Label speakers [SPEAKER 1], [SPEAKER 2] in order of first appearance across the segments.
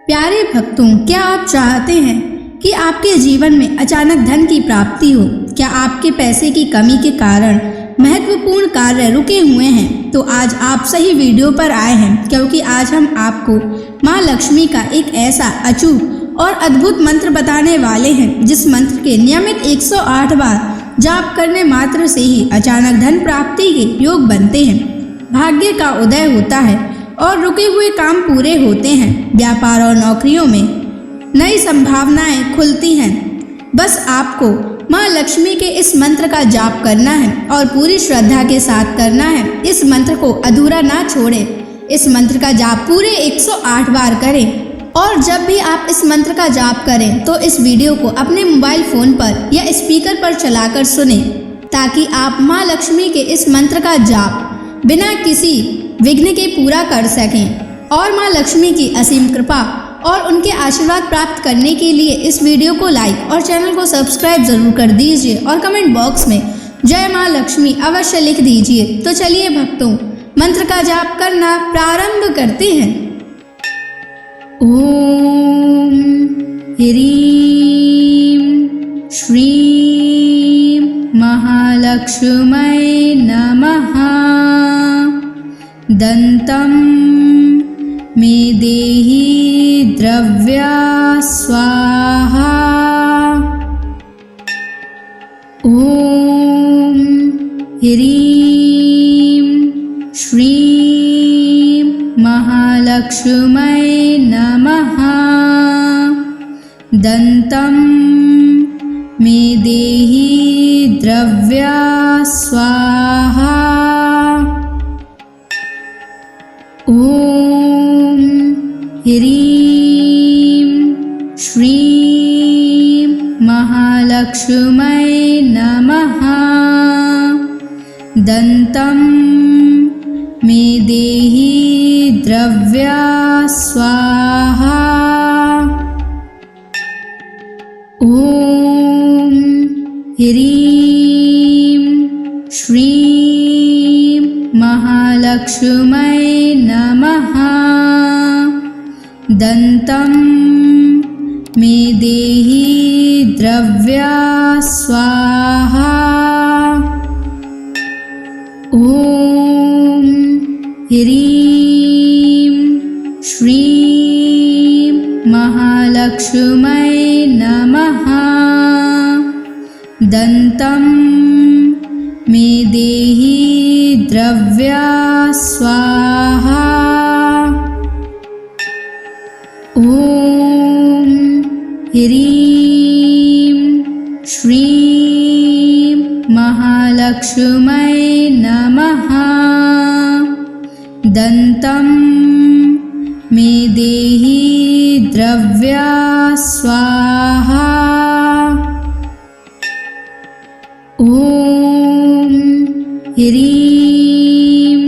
[SPEAKER 1] प्यारे भक्तों, क्या आप चाहते हैं कि आपके जीवन में अचानक धन की प्राप्ति हो? क्या आपके पैसे की कमी के कारण महत्वपूर्ण कार्य रुके हुए हैं? तो आज आप सही वीडियो पर आए हैं, क्योंकि आज हम आपको माँ लक्ष्मी का एक ऐसा अचूक और अद्भुत मंत्र बताने वाले हैं, जिस मंत्र के नियमित 108 बार जाप करने मात्र से ही अचानक धन प्राप्ति के योग बनते हैं, भाग्य का उदय होता है और रुके हुए काम पूरे होते हैं। व्यापार और नौकरियों में नई संभावनाएं खुलती हैं। बस आपको माँ लक्ष्मी के इस मंत्र का जाप करना है और पूरी श्रद्धा के साथ करना है। इस मंत्र को अधूरा ना छोड़ें। इस मंत्र का जाप पूरे 108 बार करें और जब भी आप इस मंत्र का जाप करें तो इस वीडियो को अपने मोबाइल फोन पर या स्पीकर पर चलाकर सुनें, ताकि आप माँ लक्ष्मी के इस मंत्र का जाप बिना किसी विघ्न के पूरा कर सकें। और माँ लक्ष्मी की असीम कृपा और उनके आशीर्वाद प्राप्त करने के लिए इस वीडियो को लाइक और चैनल को सब्सक्राइब जरूर कर दीजिए और कमेंट बॉक्स में जय माँ लक्ष्मी अवश्य लिख दीजिए। तो चलिए भक्तों, मंत्र का जाप करना प्रारंभ करते हैं। ओम ह्रीं श्रीं महालक्ष्मै नमः। दन्तं मे देहि द्रव्या स्वाहा। ओम ह्रीं श्रीं महालक्ष्मै नमः। दन्तं मे देहि द्रव्या स्वाहा। ओम ह्रीं श्रीं महालक्ष्मै नमः। दन्तं मे देहि द्रव्या स्वाहा। ओम ह्रीं श्रीं महालक्ष्मै नमः। दन्तं मे देहि द्रव्या स्वाहा। ओम ह्रीं श्रीं महालक्ष्मै नमः। दन्तं मे देहि द्रव्या स्वाहा। ओम ह्रीं श्रीं महालक्ष्मै नमः। दन्तं मे देहि द्रव्या स्वाहा। ओम ह्रीं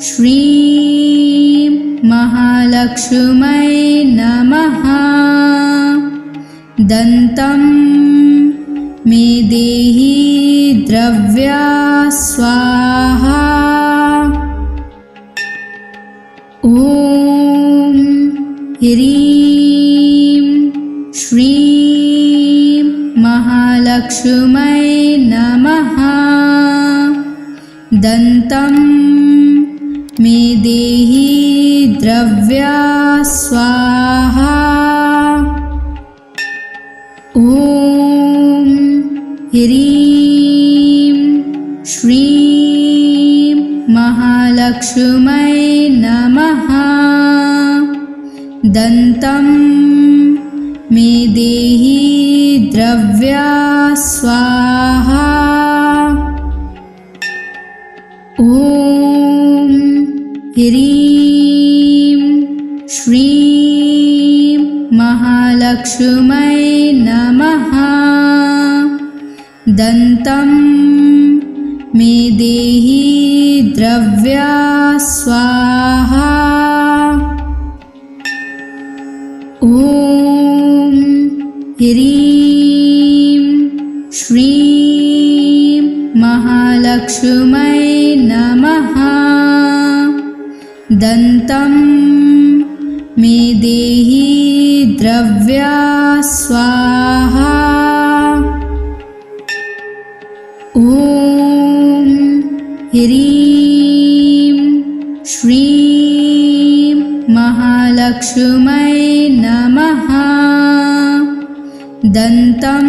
[SPEAKER 1] श्रीं महालक्ष्मै नमः। दन्तं मे देहि द्रव्या स्वाहा। ओम ह्रीं श्रीं महालक्ष्मै नमः। दन्तं मे देहि द्रव्या स्वाहा। ओम ह्रीं श्रीं महालक्ष्मै नमः। दन्तं मे देहि द्रव्या स्वाहा। ओम ह्रीं श्रीं महालक्ष्मै नमः। दन्तं मे देहि द्रव्या स्वाहा। ओम ह्रीं श्रीं महालक्ष्मै नमः। दन्तं मे देहि ह्रीं श्रीं महालक्ष्मै नमः। दन्तं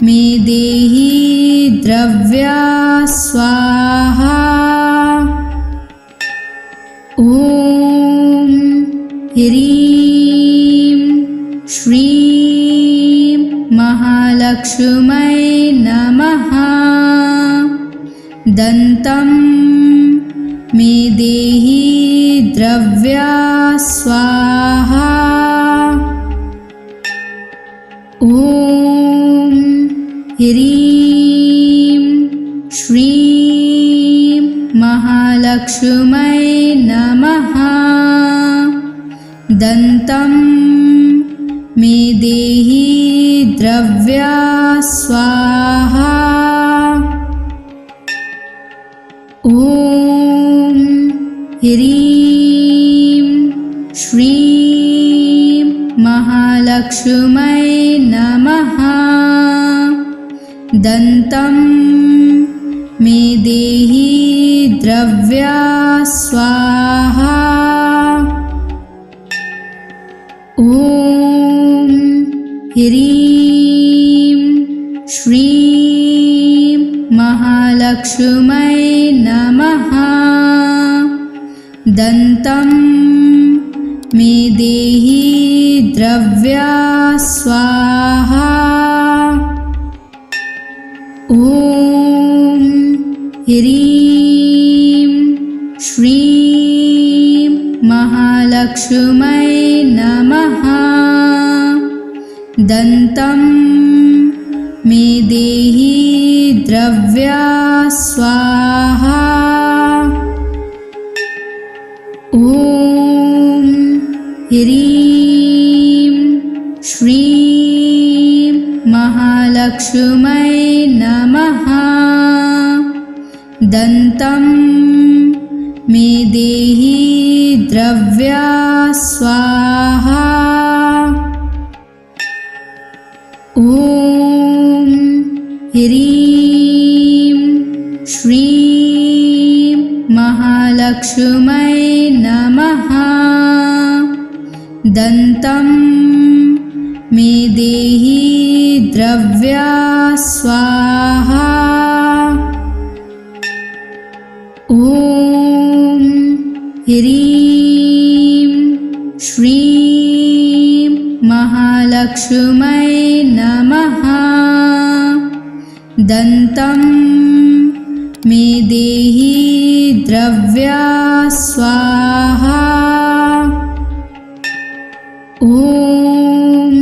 [SPEAKER 1] मे देहि द्रव्या स्वाहा। ॐ ह्रीं श्रीं महालक्ष्मै नमः। दन्तं मे देहि द्रव्या स्वाहा। ॐ ह्रीं श्रीं महालक्ष्मै नमः। दन्तं मे देहि द्रव्या स्वाहा। ॐ ह्रीं श्रीं महालक्ष्मै नमः। दन्तं मे देहि द्रव्या स्वाहा। ॐ ह्रीं श्रीं महालक्ष्मै नमः। दन्तं मे देहि द्रव्या स्वाहा। ॐ ह्रीं श्रीं महालक्ष्मै नमः। दन्तं मे देहि द्रव्या स्वाहा। ॐ ह्रीं श्रीं महालक्ष्मै नमः। दन्तं मे देहि द्रव्या स्वाहा। ॐ ह्रीं श्रीं महालक्ष्मै नमः। दन्तं मे देहि द्रव्या स्वाहा। ॐ ह्रीं श्रीं महालक्ष्मै नमः। दन्तं मे देहि द्रव्या स्वाहा। ॐ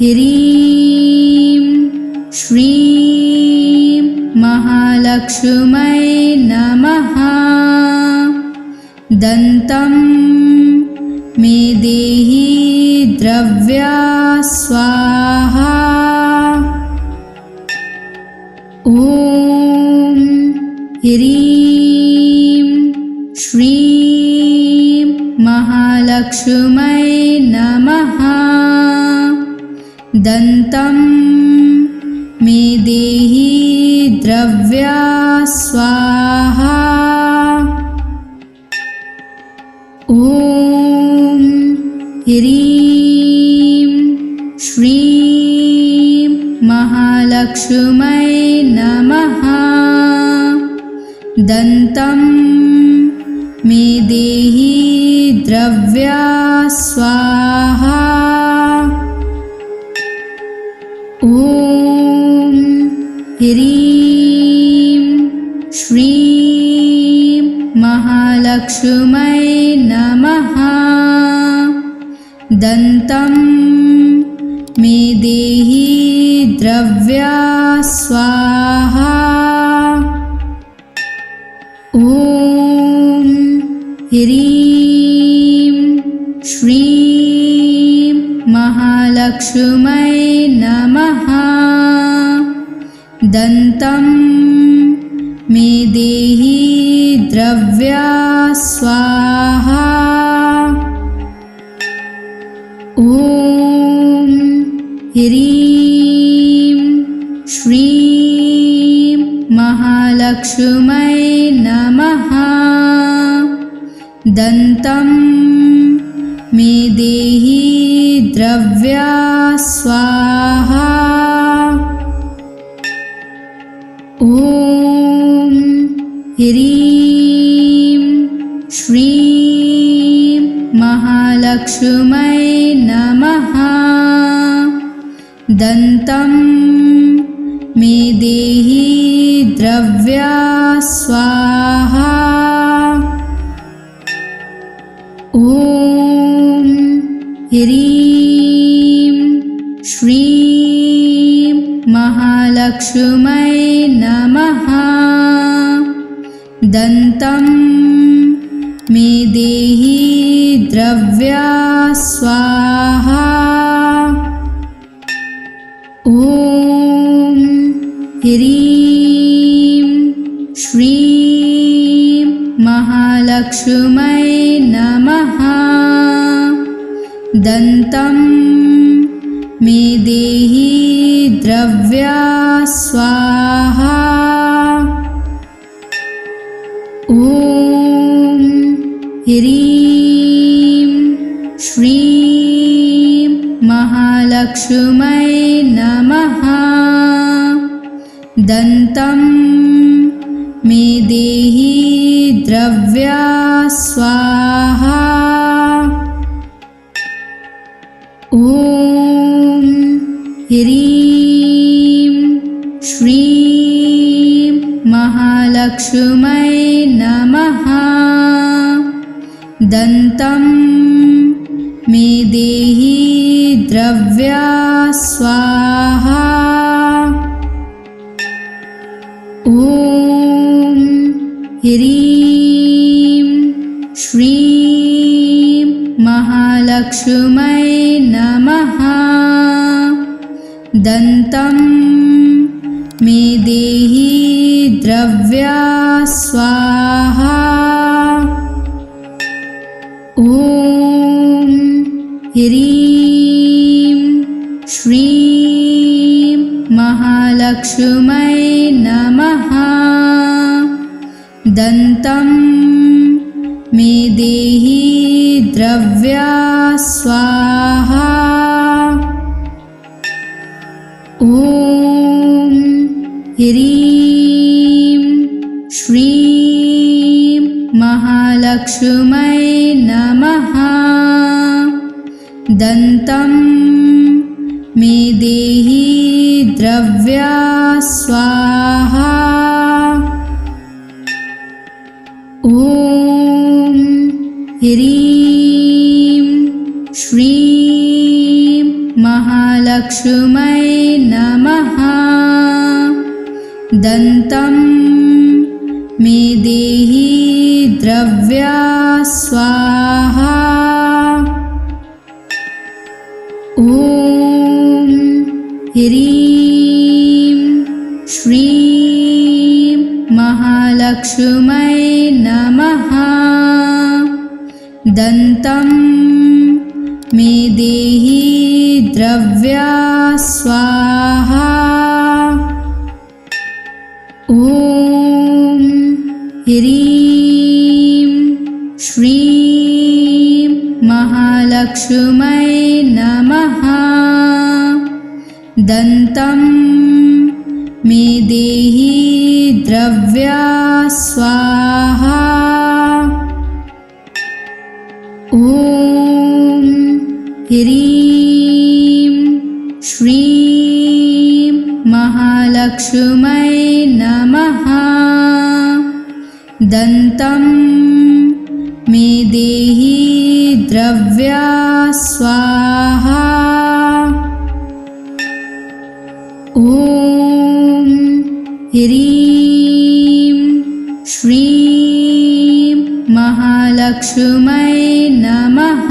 [SPEAKER 1] ह्रीं श्रीं महालक्ष्मै नमः। दन्तं मे देहि द्रव्या स्वाहा। ॐ ह्रीं श्रीं महालक्ष्मै नमः। दन्तं मे देहि द्रव्या स्वाहा। ॐ ह्रीं श्रीं महालक्ष्मै नमः। दन्तं मे देहि द्रव्या स्वाहा। ॐ ह्रीं श्रीं महालक्ष्मै नमः। दन्तं मे देहि द्रव्या स्वाहा। ॐ ह्रीं श्रीं महालक्ष्मै नमः। दन्तं मे देहि द्रव्या स्वाहा। ॐ ह्रीं श्रीं महालक्ष्मै महालक्ष्मै नमः। दन्तं मे देहि द्रव्या स्वाहा। ॐ ह्रीं श्रीं महालक्ष्मै नमः। दन्तं मे देहि द्रव्या स्वाहा। ॐ ह्रीं श्रीं महालक्ष्मै नमः। दन्तं मे देहि द्रव्या स्वाहा। ॐ ह्रीं श्रीं महालक्ष्मै नमः। दन्तं मे देहि द्रव्या स्वाहा। ॐ ह्रीं श्रीं महालक्ष्मै नमः। दन्तं मे देहि द्रव्या स्वाहा। ॐ ह्रीं श्रीं महालक्ष्मै नमः। दन्तं मे देहि द्रव्या स्वाहा। ॐ ह्रीं श्रीं महालक्ष्मै नमः। दन्तं मे देहि द्रव्या स्वाहा। ॐ ह्रीं श्रीं महालक्ष्मै नमः। दन्तं मे देहि द्रव्या स्वाहा। ॐ ह्रीं श्रीं महालक्ष्मै नमः। दन्तं मे देहि द्रव्या स्वाहा। ॐ ह्रीं श्रीं महालक्ष्मै नमः। दन्तं मे देहि द्रव्या स्वाहा। ॐ ह्रीं श्रीं महालक्ष्मै नमः। दन्तं मे देहि द्रव्या स्वाहा। ॐ ह्रीं श्रीं महालक्ष्मै नमः। दन्तं मे देहि द्रव्या स्वाहा। ॐ ह्रीं श्रीं महालक्ष्मै नमः। दन्तं मे देहि द्रव्या स्वाहा। ॐ ह्रीं श्रीं महालक्ष्मै नमः।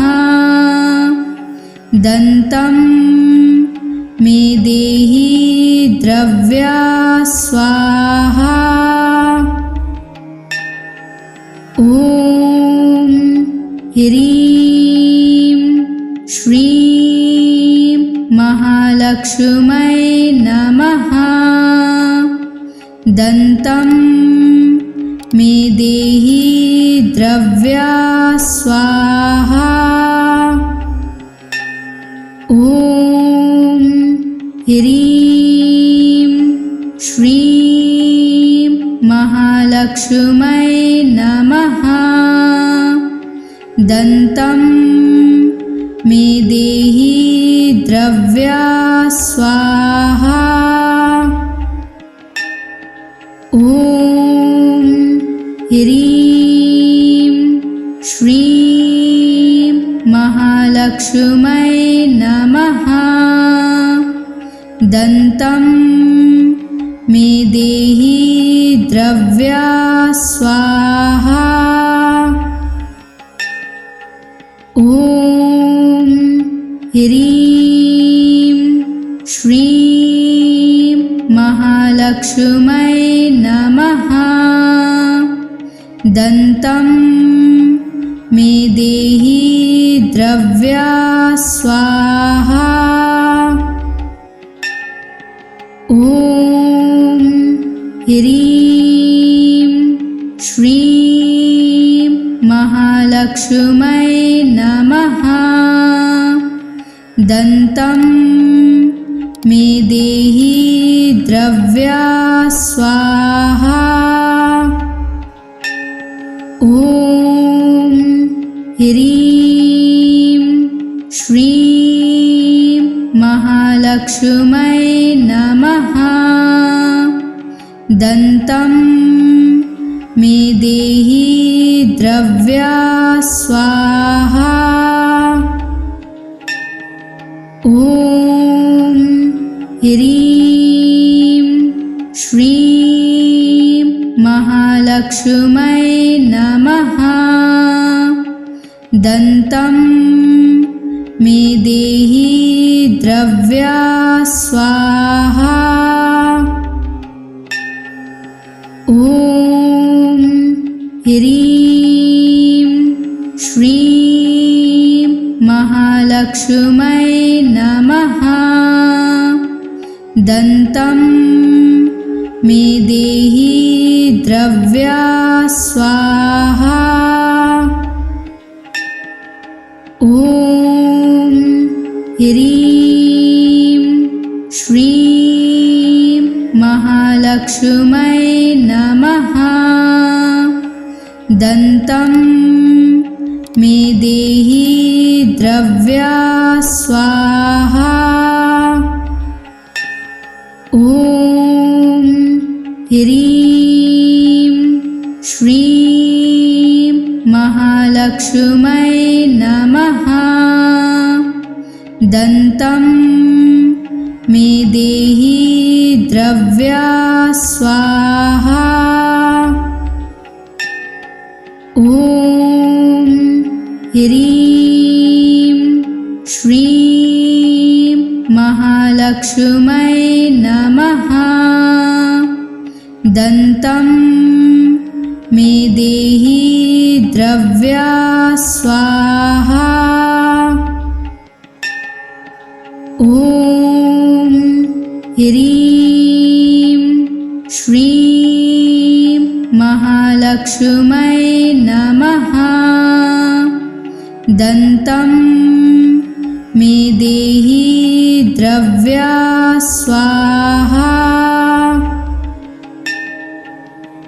[SPEAKER 1] दन्तं मे देहि द्रव्या स्वाहा। ॐ ह्रीं श्रीं महालक्ष्मै नमः। दन्तं मे देहि द्रव्या स्वाहा। ॐ ह्रीं श्रीं महालक्ष्मै नमः। दन्तं मे देहि द्रव्या स्वाहा। ॐ ह्रीं श्रीं महालक्ष्मै नमः। दन्तं मे देहि द्रव्या स्वाहा। ॐ ह्रीं श्रीं महालक्ष्मै नमः। दन्तं मे देहि द्रव्या स्वाहा। ॐ ह्रीं श्रीं महालक्ष्मै नमः। दन्तं मे देहि द्रव्या स्वाहा। ॐ ह्रीं श्रीं महालक्ष्मै नमः। दन्तं मे देहि द्रव्या स्वाहा। ॐ ह्रीं श्रीं महालक्ष्मै नमः। दन्तं मे देहि द्रव्या स्वाहा। ॐ ह्रीं श्रीं महालक्ष्मै नमः। दन्तं मे देहि द्रव्या स्वाहा। ॐ ह्रीं श्रीं महालक्ष्मै नमः। दन्तं मे देहि द्रव्या स्वाहा। ॐ ह्रीं श्रीं महालक्ष्मै नमः। दन्तं मे देहि द्रव्या स्वाहा। ॐ ह्रीं श्रीं महालक्ष्मै नमः। दन्तं मे देहि द्रव्या स्वाहा। ॐ ह्रीं श्रीं महालक्ष्मै नमः। दन्तं मे देहि द्रव्या स्वाहा।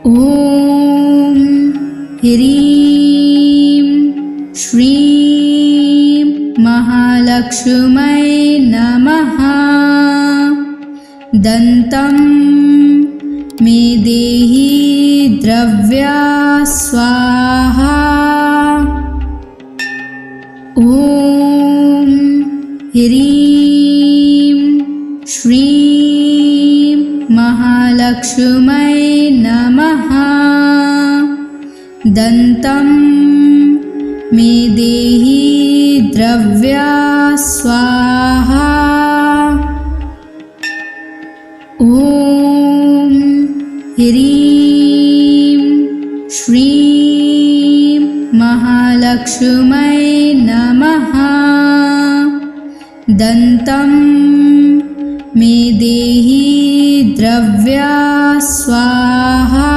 [SPEAKER 1] ॐ ह्रीं श्रीं महालक्ष्मै नमः। दन्तं मे देहि द्रव्या स्वाहा। ॐ ह्रीं श्रीं महालक्ष्मै नमः। दन्तं मे देहि द्रव्या स्वाहा। ॐ ह्रीं श्रीं महालक्ष्मै नमः। दन्तं मे देहि द्रव्या स्वाहा।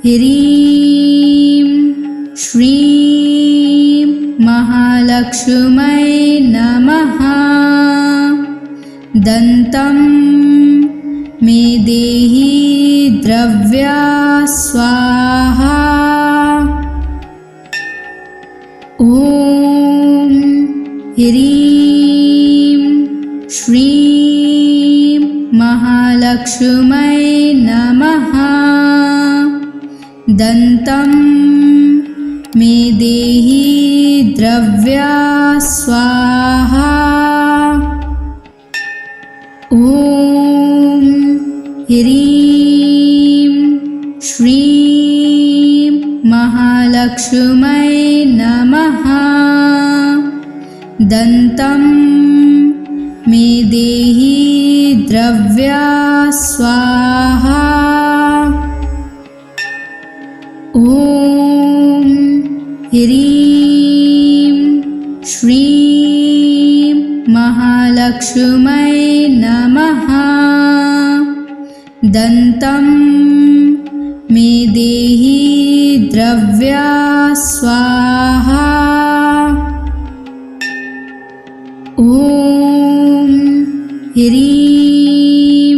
[SPEAKER 1] ह्रीं श्रीं महालक्ष्मै नमः। दन्तं मे देहि द्रव्या स्वाहा। ॐ ह्रीं श्रीं महालक्ष्मै नमः। दन्तं मे देहि द्रव्या स्वाहा। ॐ ह्रीं श्रीं महालक्ष्मै नमः। दन्तं मे देहि द्रव्या स्वाहा। ॐ ह्रीं श्रीं महालक्ष्मै नमः। दन्तं मे देहि द्रव्या स्वाहा। ॐ ह्रीं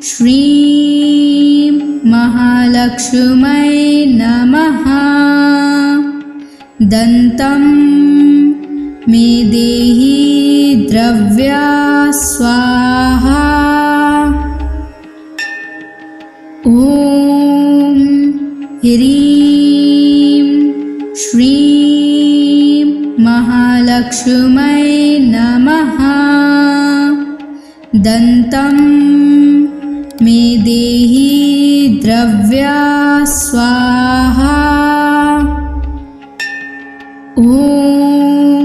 [SPEAKER 1] श्रीं महालक्ष्मै नमः। दन्तं मे देहि द्रव्या स्वाहा। ॐ ह्रीं श्रीं महालक्ष्मै नमः। दन्तं मे देहि द्रव्या स्वाहा। ॐ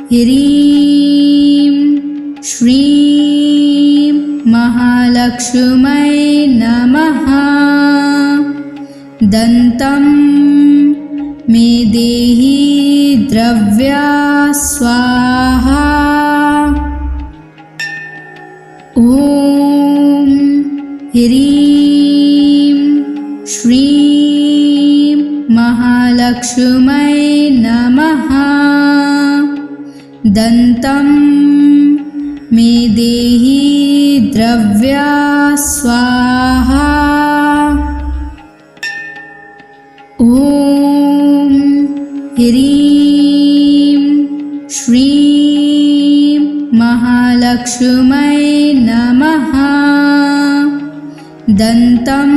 [SPEAKER 1] ह्रीं श्रीं महालक्ष्मै नमः। दन्तं मे देहि द्रव्या स्वाहा। ॐ ह्रीं श्रीं महालक्ष्मै नमः। दन्तं मे देहि द्रव्या स्वाहा। ॐ ह्रीं श्रीं महालक्ष्मै नमः। दन्तं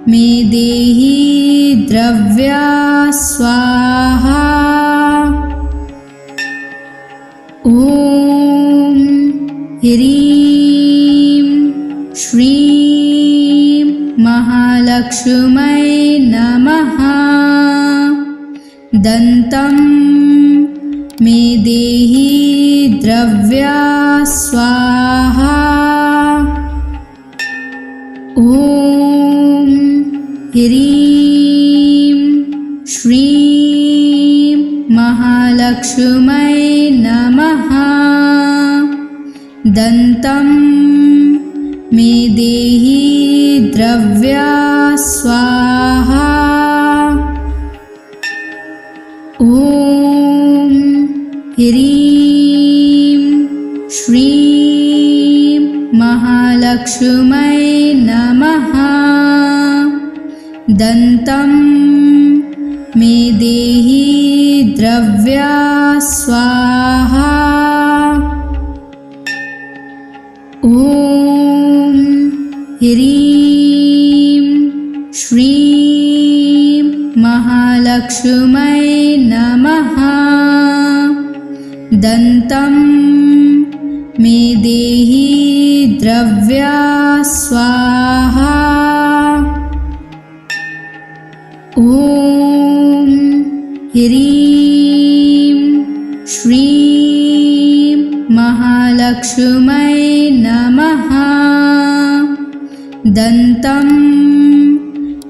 [SPEAKER 1] मे देहि द्रव्या स्वाहा। ॐ ह्रीं श्रीं महालक्ष्मै नमः। दन्तं मे देहि द्रव्या स्वाहा। ॐ ह्रीं श्रीं महालक्ष्मै नमः। दन्तं मे देहि द्रव्या स्वाहा। ॐ ह्रीं श्रीं महालक्ष्मै नमः। दन्तं मे देहि द्रव्या स्वाहा। ॐ ह्रीं श्रीं महालक्ष्मै नमः। दन्तं मे देहि द्रव्या स्वाहा। ॐ ह्रीं श्रीं महालक्ष्मै नमः। दन्तं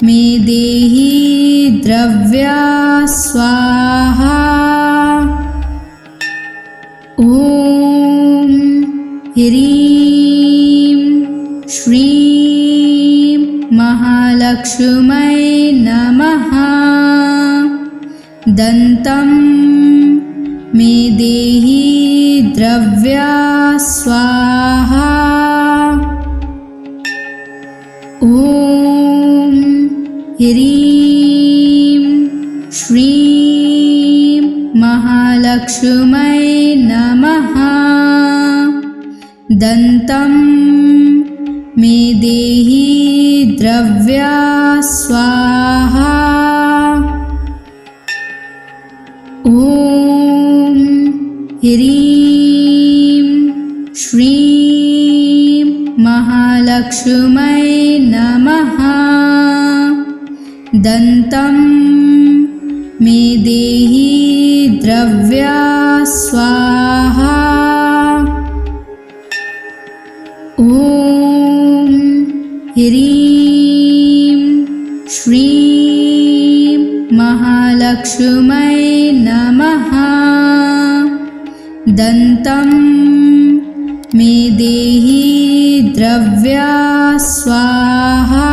[SPEAKER 1] मे देहि द्रव्या स्वाहा। ॐ ह्रीं श्रीं महालक्ष्मी महालक्ष्मै नमः। दन्तं मे देहि द्रव्या स्वाहा। ॐ ह्रीं श्रीं महालक्ष्मै नमः। दन्तं मे देहि द्रव्या स्वाहा। ॐ ह्रीं श्रीं महालक्ष्मै नमः। दन्तं मे देहि द्रव्या स्वाहा। ॐ ह्रीं श्रीं महालक्ष्मै नमः। दन्तं मे देहि द्रव्या स्वाहा।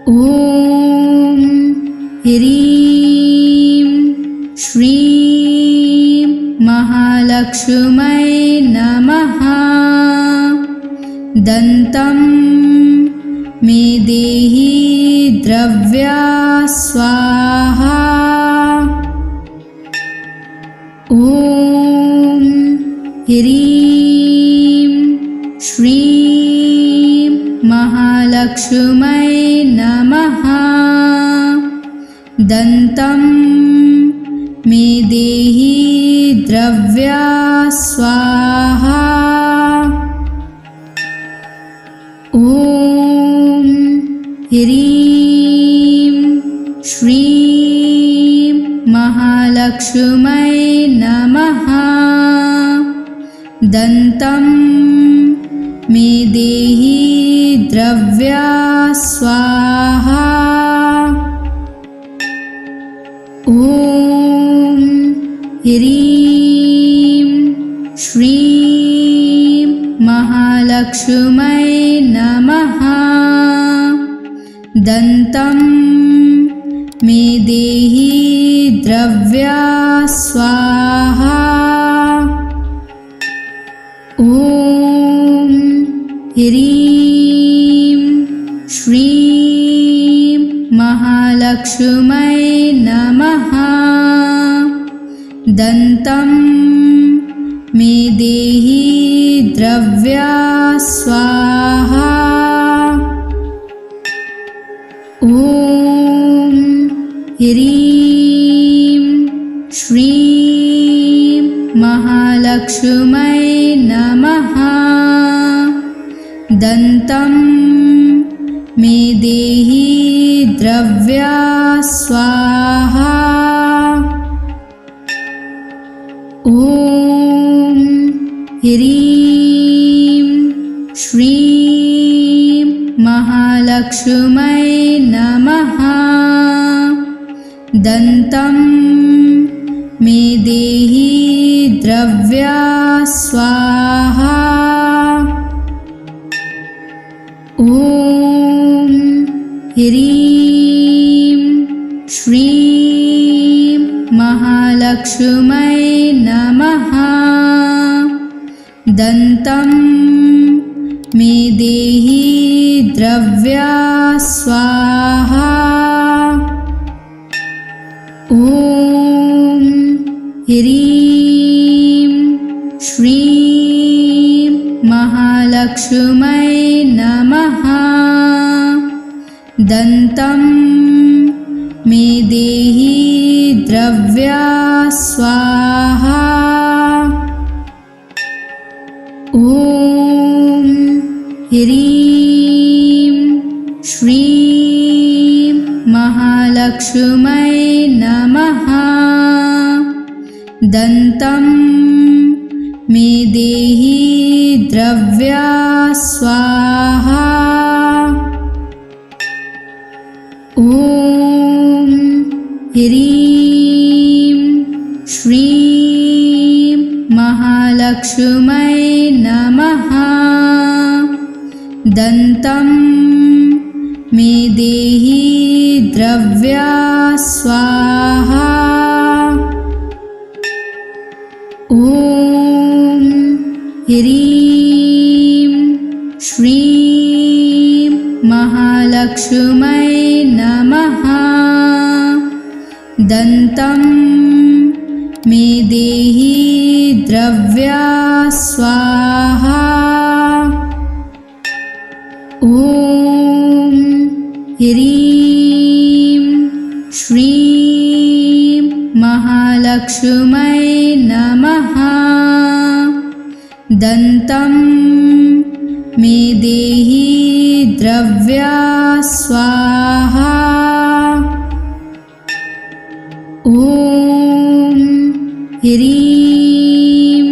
[SPEAKER 1] ॐ ह्रीं श्रीं महालक्ष्मै नमः। दन्तं मे देहि द्रव्या स्वाहा। ॐ ह्रीं श्रीं महालक्ष्मै नमः। दन्तं मे देहि द्रव्या स्वाहा। ॐ ह्रीं श्रीं महालक्ष्मै नमः। दन्तं मे देहि द्रव्या स्वाहा। ॐ ह्रीं श्रीं महालक्ष्मै नमः। दन्तं मे देहि द्रव्या स्वाहा। ॐ ह्रीं श्रीं महालक्ष्मै नमः। दन्तं मे देहि द्रव्या स्वाहा। ॐ ह्रीं श्रीं महालक्ष्मै नमः। दन्तं मे देहि द्रव्या स्वाहा। ॐ ह्रीं श्रीं महालक्ष्मै नमः। दन्तं मे देहि द्रव्या स्वाहा। ॐ ह्रीं श्रीं महालक्ष्मै नमः। दन्तं मे देहि द्रव्या स्वाहा। ॐ ह्रीं श्रीं महालक्ष्मै नमः। दन्तं मे देहि द्रव्या स्वाहा। ॐ ह्रीं श्रीं महालक्ष्मै नमः। दन्तं मे देहि द्रव्या स्वाहा। ॐ ह्रीं श्रीं महालक्ष्मै नमः। दन्तं मे देहि द्रव्या स्वाहा। ॐ ह्रीं श्रीं महालक्ष्मै नमः। दन्तं मे देहि द्रव्या स्वाहा। ॐ ह्रीं श्रीं महालक्ष्मै नमः। दन्तं मे देहि द्रव्या स्वाहा। ॐ ह्रीं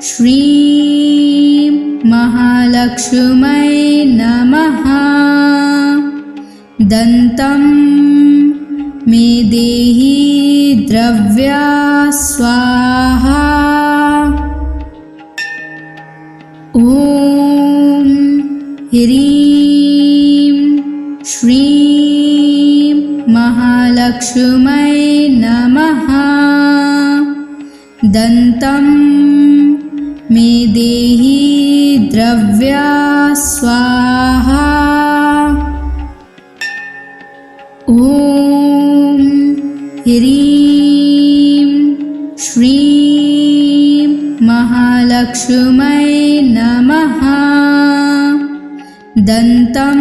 [SPEAKER 1] श्रीं महालक्ष्मै नमः। दन्तं मे देहि द्रव्या स्वाहा। ॐ ह्रीं श्रीं महालक्ष्मै नमः। दन्तं मे देहि द्रव्या स्वाहा। ॐ ह्रीं श्रीं महालक्ष्मै नमः। दन्तं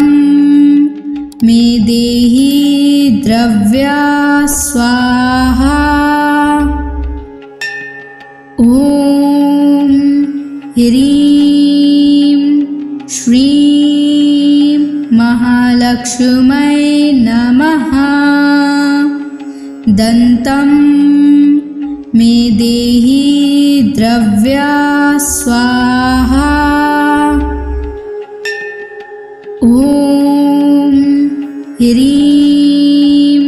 [SPEAKER 1] मे देहि द्रव्या स्वाहा। ॐ ह्रीं श्रीं महालक्ष्मै नमः। दन्तं मे देहि द्रव्या स्वाहा। ॐ ह्रीं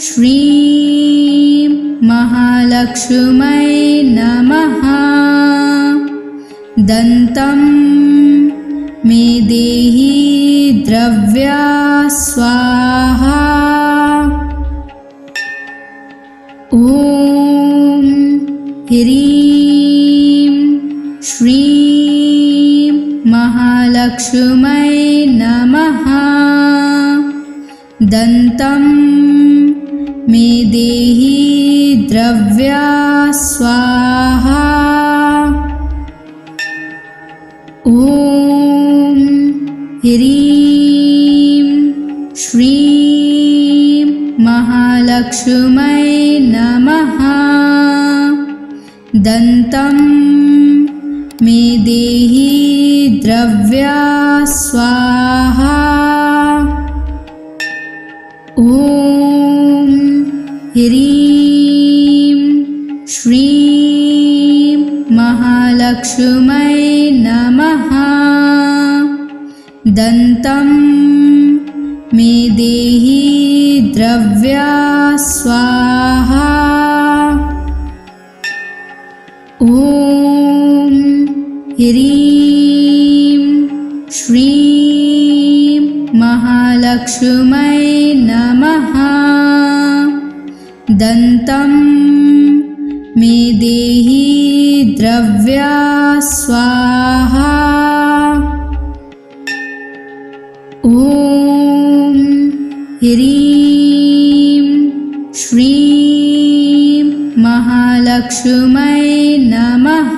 [SPEAKER 1] श्रीं महालक्ष्मै नमः। दन्तं मे देहि द्रव्या स्वाहा। ॐ ह्रीं श्रीं महालक्ष्मै नमः। दन्तं मे देहि द्रव्या स्वाहा। ॐ ह्रीं श्रीं महालक्ष्मै नमः। दन्तं मे देहि द्रव्या स्वाहा। ॐ ह्रीं श्रीं महालक्ष्मै नमः। दन्तं मे देहि द्रव्या स्वाहा। ॐ ह्रीं श्रीं महालक्ष्मै नमः। दन्तं मे देहि द्रव्या स्वाहा। ॐ ह्रीं श्रीं महालक्ष्मै नमः।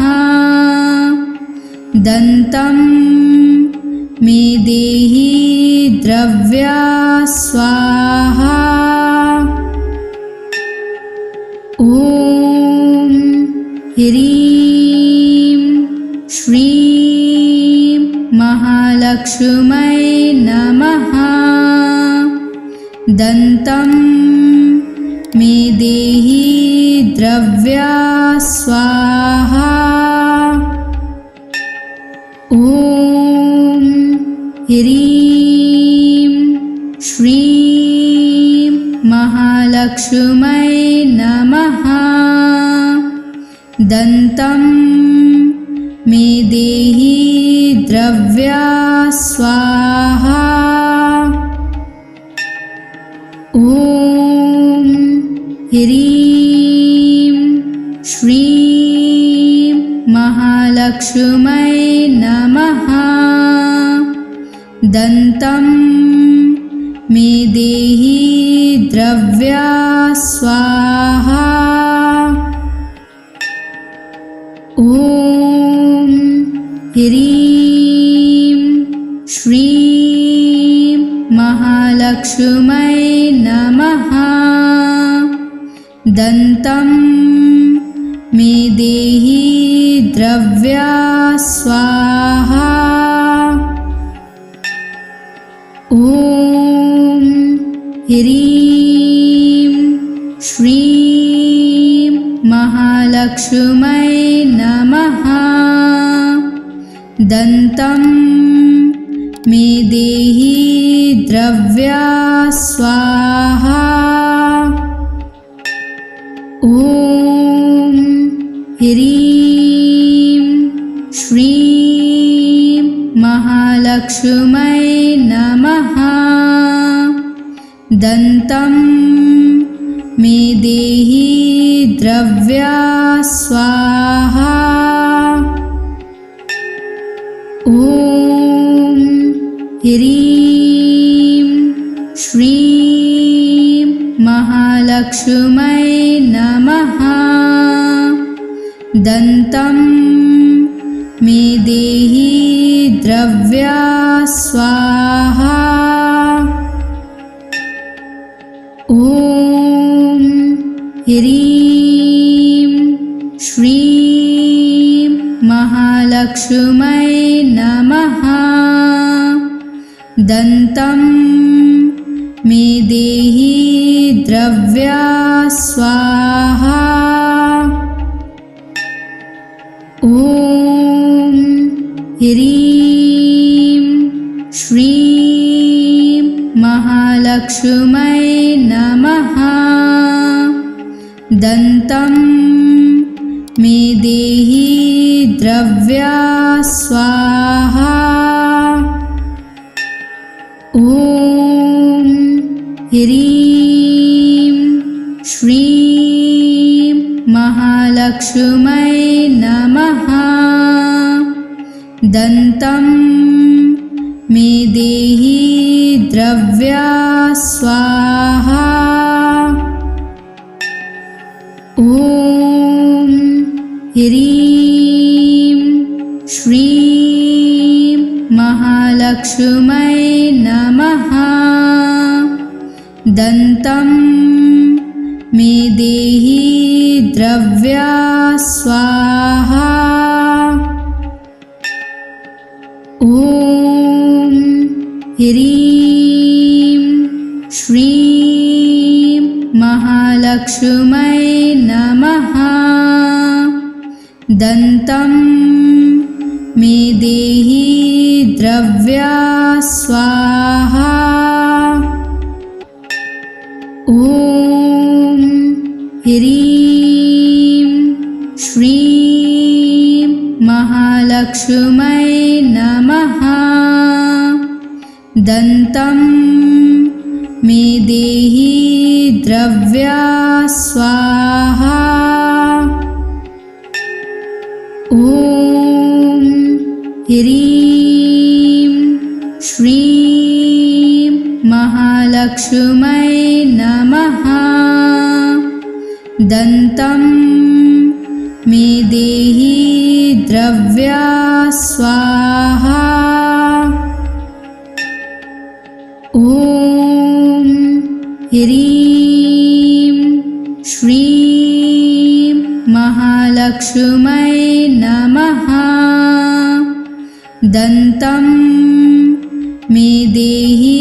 [SPEAKER 1] दन्तं मे देहि द्रव्या स्वाहा। ॐ ह्रीं श्रीं महालक्ष्मै नमः। दन्तं मे देहि द्रव्या स्वाहा। ॐ ह्रीं श्रीं महालक्ष्मै नमः। दन्तं मे देहि द्रव्या स्वाहा। ह्रीं श्रीं महालक्ष्मै नमः। दन्तं मे देहि द्रव्या स्वाहा। ॐ ह्रीं श्रीं महालक्ष्मै नमः। दन्तं मे देहि द्रव्या स्वाहा। ॐ ह्रीं श्रीं महालक्ष्मै नमः। दन्तं मे देहि द्रव्या स्वाहा। ॐ ह्रीं श्रीं महालक्ष्मै नमः। दन्तं मे देहि द्रव्या स्वाहा। ॐ ह्रीं श्रीं महालक्ष्मै नमः। दन्तं मे देहि द्रव्या स्वाहा। ॐ ह्रीं श्रीं महालक्ष्मै नमः। दन्तं मे देहि द्रव्या स्वाहा। ॐ ह्रीं श्रीं महालक्ष्मै नमः। दन्तं मे देहि द्रव्या स्वाहा। ॐ ह्रीं श्रीं महालक्ष्मै नमः। दन्तं मे देहि द्रव्या स्वाहा। ॐ ह्रीं श्रीं महालक्ष्मै नमः। दन्तं मे देहि द्रव्या स्वाहा। ॐ ह्रीं श्रीं महालक्ष्मै नमः। दन्तं मे देहि द्रव्या स्वाहा। ॐ ह्रीं श्रीं महालक्ष्मै नमः। दन्तं मे देहि द्रव्या स्वाहा। ॐ ह्रीं श्रीं महालक्ष्मै नमः। दन्तं मे देहि द्रव्या स्वाहा। ॐ ह्रीं श्रीं महालक्ष्मै नमः। दन्तं मे देहि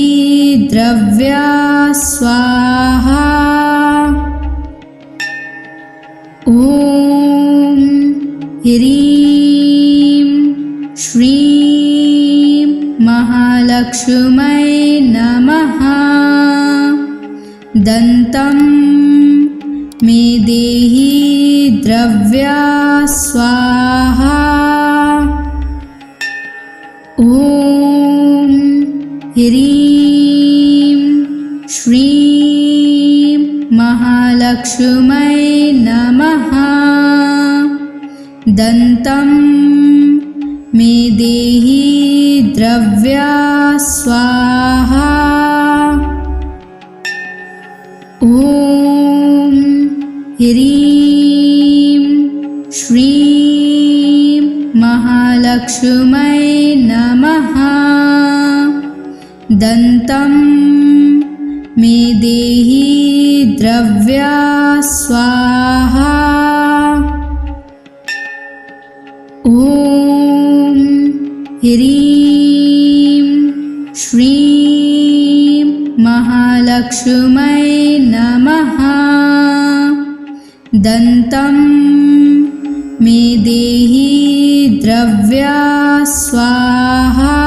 [SPEAKER 1] द्रव्या स्वाहा। ॐ ह्रीं श्रीं महालक्ष्मै नमः। दन्तं मे देहि द्रव्या स्वाहा। ॐ ह्रीं श्रीं महालक्ष्मी महालक्ष्मै नमः। दन्तं मे देहि द्रव्या स्वाहा। ॐ ह्रीं श्रीं महालक्ष्मै नमः। दन्तं मे देहि द्रव्या स्वाहा। ॐ ह्रीं श्रीं महालक्ष्मै नमः। दन्तं मे देहि द्रव्या स्वाहा।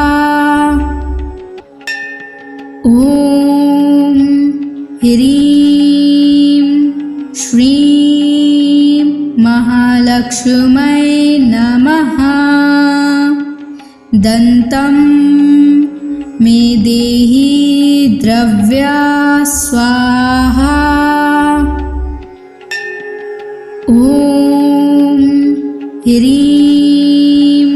[SPEAKER 1] ॐ ह्रीं श्रीं महालक्ष्मै नमः। दन्तं मे देहि द्रव्या स्वाहा। ॐ ह्रीं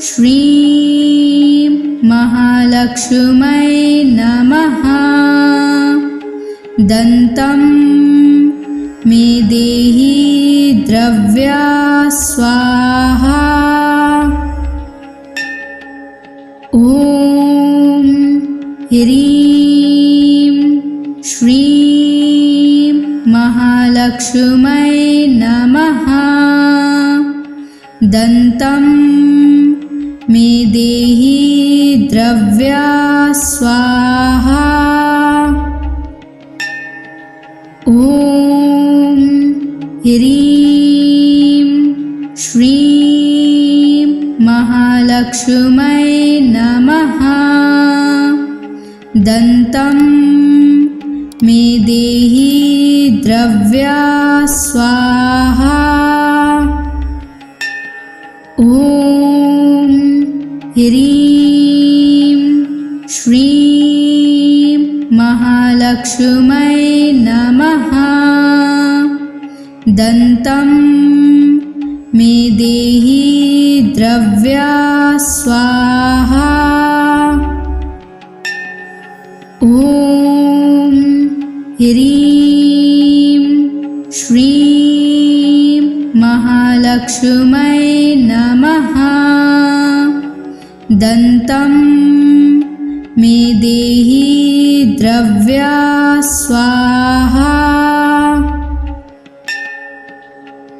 [SPEAKER 1] श्रीं महालक्ष्मै नमः। दन्तं मे देहि द्रव्या स्वाहा। ॐ ह्रीं श्रीं महालक्ष्मै नमः। दन्तं मे देहि द्रव्या स्वाहा। ॐ ह्रीं श्रीं महालक्ष्मै नमः। दन्तं मे देहि द्रव्या स्वाहा। ॐ ह्रीं श्रीं महालक्ष्मै नमः। दन्तं मे देहि द्रव्या स्वाहा। ॐ ह्रीं श्रीं महालक्ष्मै नमः। दन्तं मे देहि द्रव्या स्वाहा।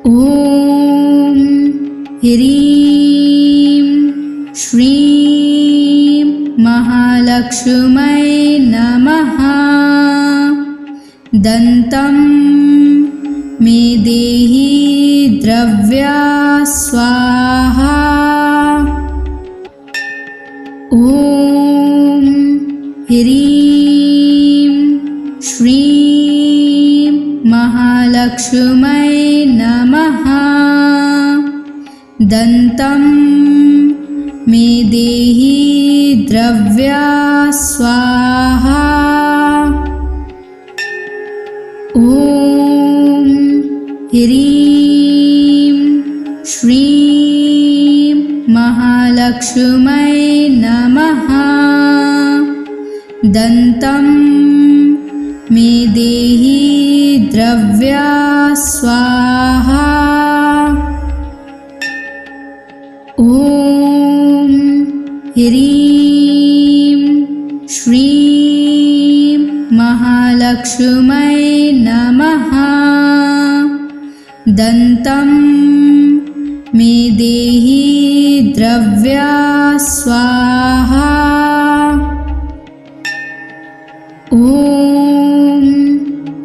[SPEAKER 1] ॐ ह्रीं श्रीं महालक्ष्मै नमः। दन्तं मे देहि द्रव्या स्वाहा। ॐ ह्रीं श्रीं महालक्ष्मै नमः। दन्तं मे देहि द्रव्या स्वाहा। ॐ ह्रीं श्रीं महालक्ष्मै नमः। दन्तं मे देहि द्रव्या स्वाहा। ॐ ह्रीं श्रीं महालक्ष्मै नमः। दन्तं मे देहि द्रव्या स्वाहा। ॐ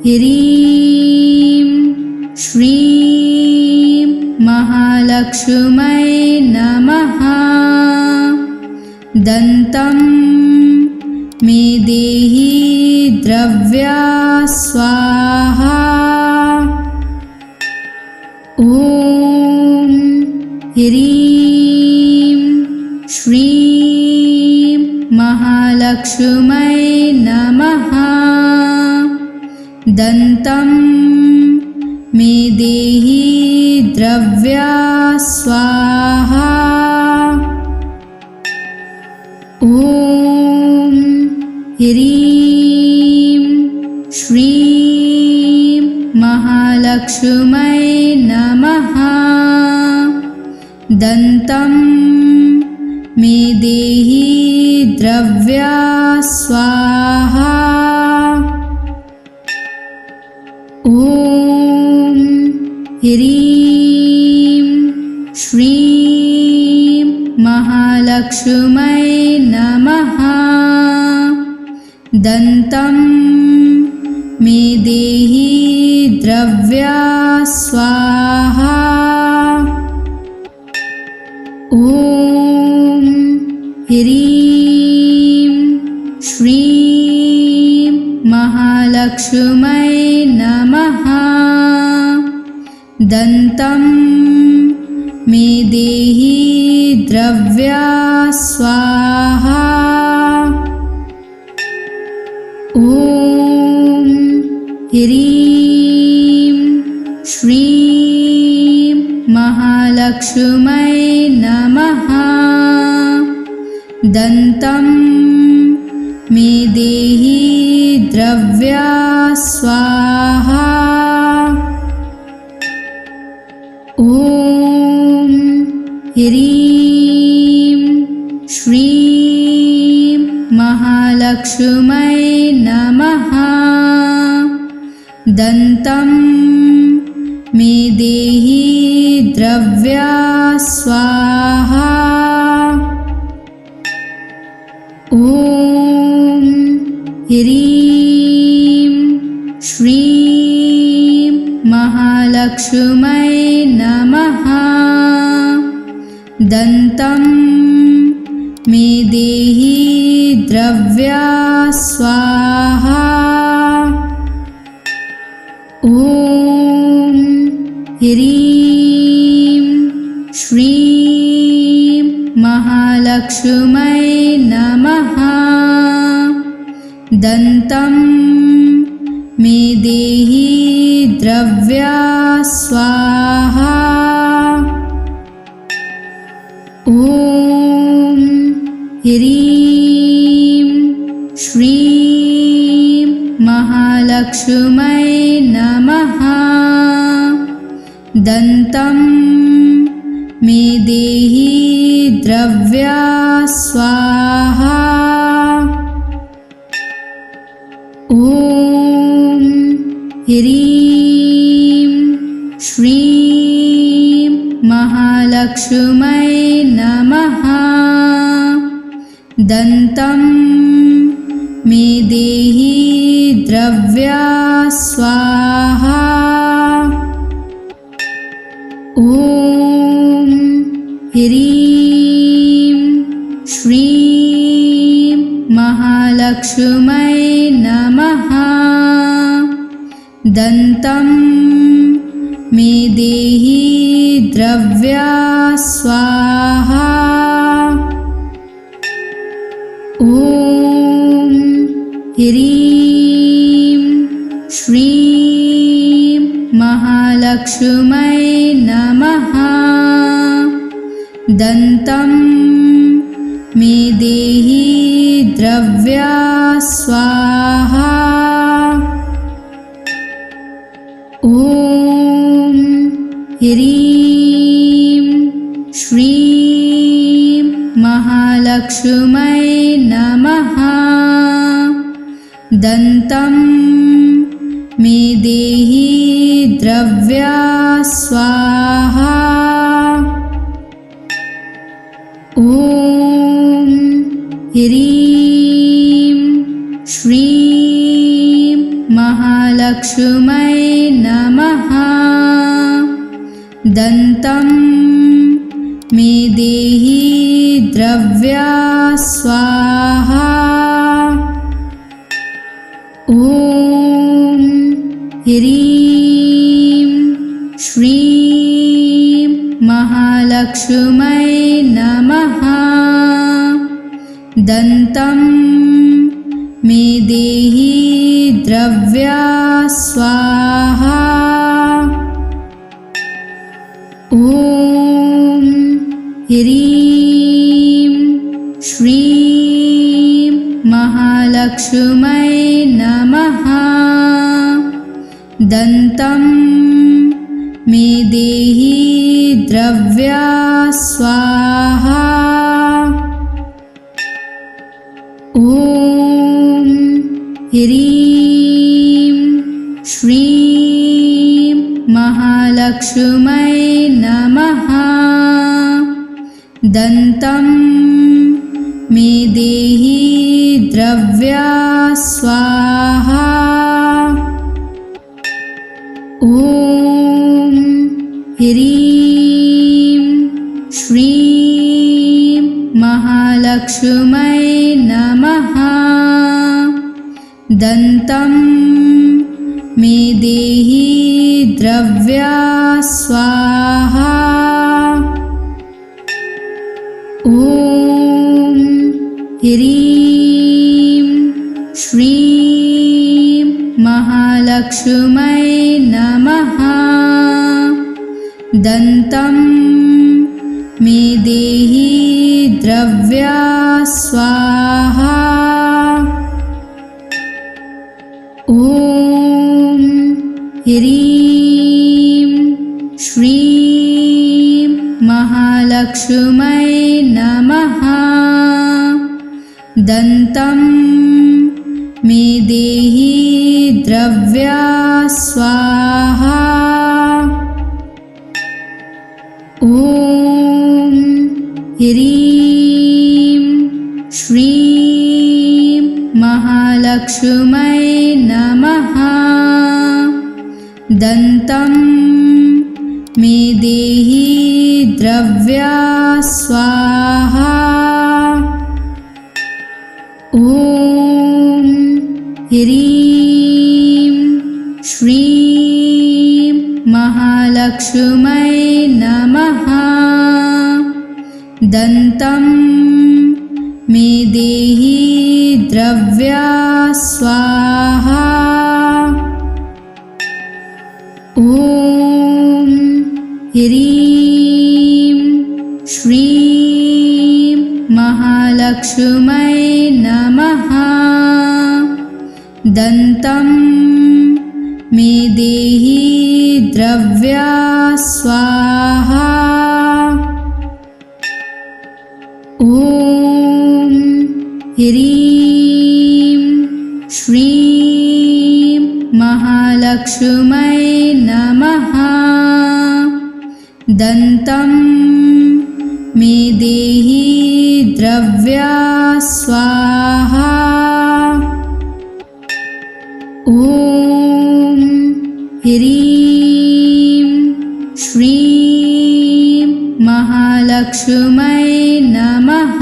[SPEAKER 1] ह्रीं श्रीं महालक्ष्मै नमः। दन्तं मे देहि द्रव्या स्वाहा। ॐ ह्रीं श्रीं महालक्ष्मै नमः। दन्तं द्रव्या स्वाहा। ॐ ह्रीं श्रीं महालक्ष्मै नमः। दन्तं मे देहि द्रव्या स्वाहा। ॐ ह्रीं श्रीं महालक्ष्मै नमः। दन्तं मे देहि द्रव्या स्वाहा। ॐ ह्रीं श्रीं महालक्ष्मै नमः। दन्तं मे देहि द्रव्या स्वाहा। ॐ ह्रीं श्रीं महालक्ष्मै नमः। दन्तं मे देहि द्रव्या स्वाहा। ॐ ह्रीं श्रीं महालक्ष्मै नमः। दन्तं मे देहि द्रव्या स्वाहा। ॐ ह्रीं श्रीं महालक्ष्मै नमः। दन्तं मे देहि द्रव्या स्वाहा। ॐ ह्रीं श्रीं महालक्ष्मै नमः। दन्तं मे देहि द्रव्या स्वाहा। ॐ ह्रीं श्रीं महालक्ष्मै नमः। दन्तं मे देहि द्रव्या स्वाहा। ॐ ह्रीं श्रीं महालक्ष्मै नमः। दन्तं मे देहि द्रव्या स्वाहा। ॐ ह्रीं श्रीं महालक्ष्मै नमः। दन्तं मे देहि द्रव्या स्वाहा। ॐ ह्रीं श्रीं महालक्ष्मै नमः। दन्तं मे देहि द्रव्या स्वाहा। ॐ ह्रीं श्रीं महालक्ष्मै नमः। दन्तं मे देहि द्रव्या स्वाहा। ॐ ह्रीं श्रीं महालक्ष्मै नमः। दन्तं मे देहि द्रव्या स्वाहा। ॐ ह्रीं श्रीं महालक्ष्मै नमः। दन्तं मे देहि द्रव्या स्वाहा। ॐ महालक्ष्मै नमः। दन्तं मे देहि द्रव्या स्वाहा। ॐ ह्रीं श्रीं महालक्ष्मै नमः। दन्तं मे देहि द्रव्या स्वाहा। ॐ ह्रीं श्रीं महालक्ष्मै नमः। दन्तं मे देहि द्रव्या स्वाहा। ॐ ह्रीं श्रीं महालक्ष्मै नमः। दन्तं मे देहि द्रव्या स्वाहा। ॐ ह्रीं श्रीं महालक्ष्मै नमः। दन्तं मे देहि द्रव्या स्वाहा। ॐ ह्रीं श्रीं महालक्ष्मै नमः। दन्तं मे देहि द्रव्या स्वाहा। ॐ ह्रीं श्रीं महालक्ष्मै नमः। दन्तं मे देहि द्रव्या स्वाहा। ॐ ह्रीं श्रीं महालक्ष्मै नमः। दन्तं मे देहि द्रव्या स्वाहा। ॐ ह्रीं श्रीं महालक्ष्मै नमः। दन्तं मे देहि द्रव्या स्वाहा। ॐ ह्रीं श्रीं महालक्ष्मै नमः।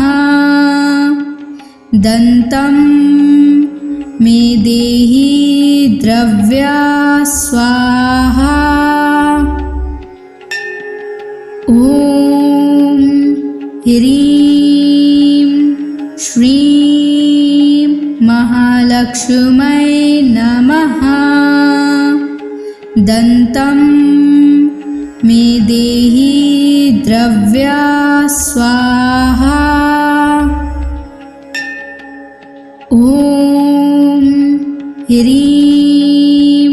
[SPEAKER 1] दन्तं मे देहि द्रव्या स्वाहा। ॐ ह्रीं श्रीं महालक्ष्मै नमः। दन्तं मे देहि द्रव्या स्वाहा। ॐ ह्रीं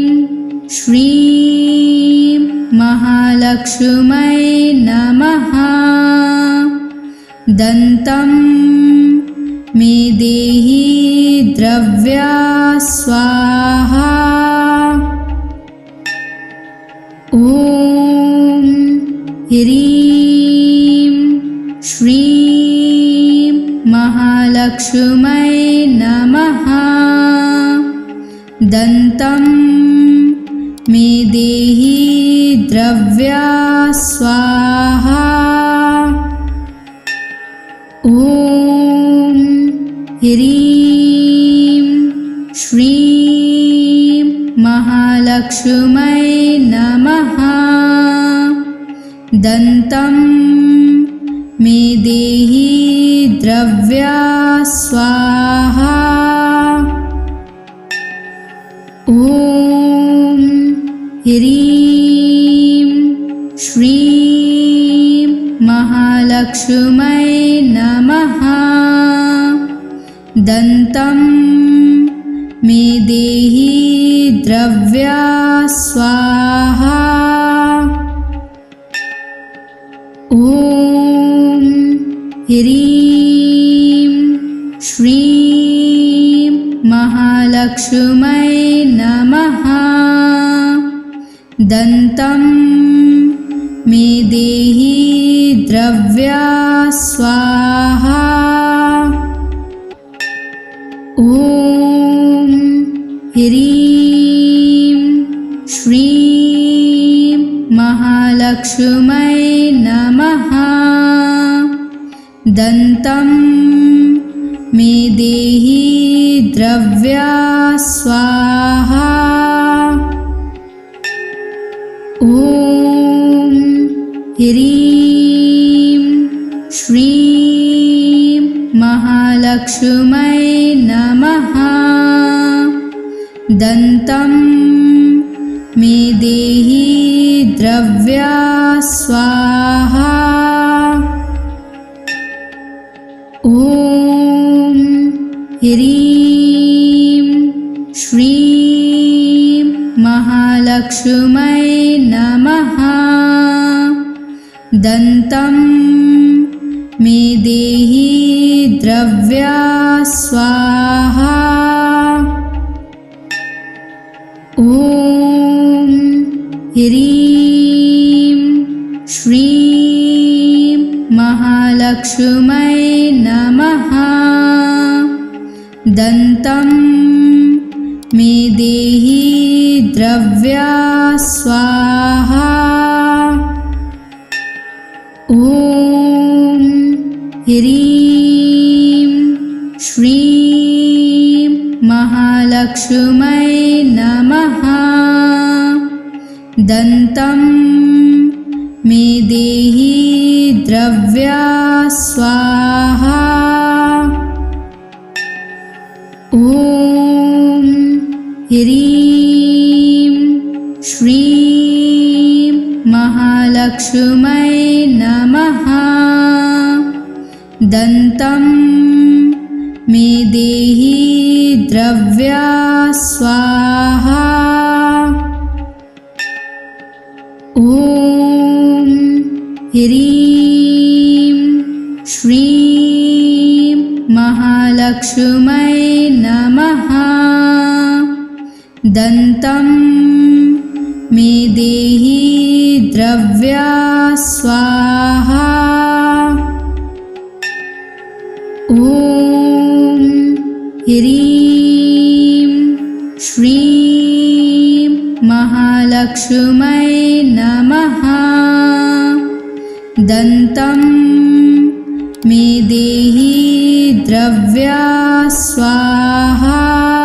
[SPEAKER 1] श्रीं महालक्ष्मै नमः। दन्तं मे देहि द्रव्या स्वाहा। ॐ ह्रीं श्रीं महालक्ष्मै नमः। दन्तं मे देहि द्रव्या स्वाहा। ॐ ह्रीं श्रीं महालक्ष्मै नमः। दन्तं मे देहि द्रव्या स्वाहा। ॐ ह्रीं श्रीं महालक्ष्मै नमः। दन्तं मे देहि द्रव्या स्वाहा। ॐ ह्रीं श्रीं महालक्ष्मै नमः। दन्तं मे देहि द्रव्या स्वाहा। ॐ ह्रीं श्रीं महालक्ष्मै नमः। दन्तं मे देहि द्रव्या स्वाहा। ॐ ह्रीं श्रीं महालक्ष्मै नमः। दन्तं मे देहि द्रव्या स्वाहा। ॐ ह्रीं श्रीं महालक्ष्मै नमः। दन्तं मे देहि द्रव्या स्वाहा। ॐ ह्रीं श्रीं महालक्ष्मै नमः। दन्तं मे देहि द्रव्या स्वाहा। ॐ ह्रीं श्रीं महालक्ष्मै नमः। दन्तं मे देहि द्रव्या स्वाहा। ॐ ह्रीं श्रीं महालक्ष्मै नमः। दन्तं मे देहि द्रव्या स्वाहा। ॐ ह्रीं श्रीं महालक्ष्मै नमः। दन्तं मे देहि द्रव्या स्वाहा। ॐ ह्रीं श्रीं महालक्ष्मै नमः। दन्तं मे देहि द्रव्या स्वाहा।